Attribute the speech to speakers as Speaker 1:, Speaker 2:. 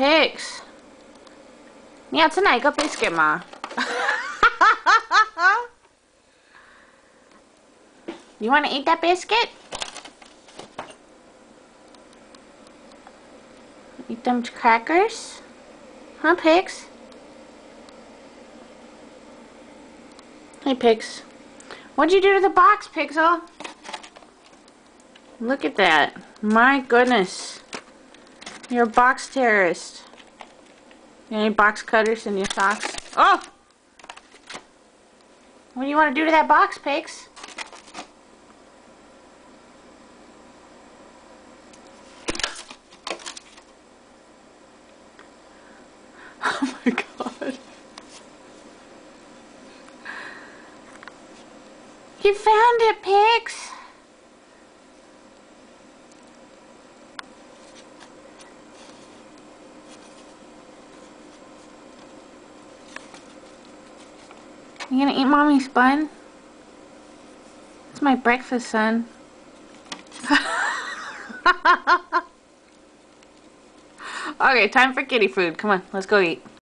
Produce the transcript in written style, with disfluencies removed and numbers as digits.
Speaker 1: Pigs. 你要吃哪一个 biscuit 吗？You want to eat that biscuit? Eat them crackers? Huh, pigs? Hey, pigs. What'd you do to the box, Pixel? Look at that. My goodness. You're a box terrorist. You got any box cutters in your socks? Oh! What do you want to do to that box, Pigs? Oh my god. You found it, Pigs! You gonna eat Mommy's bun? It's my breakfast, son. Okay, time for kitty food. Come on, let's go eat.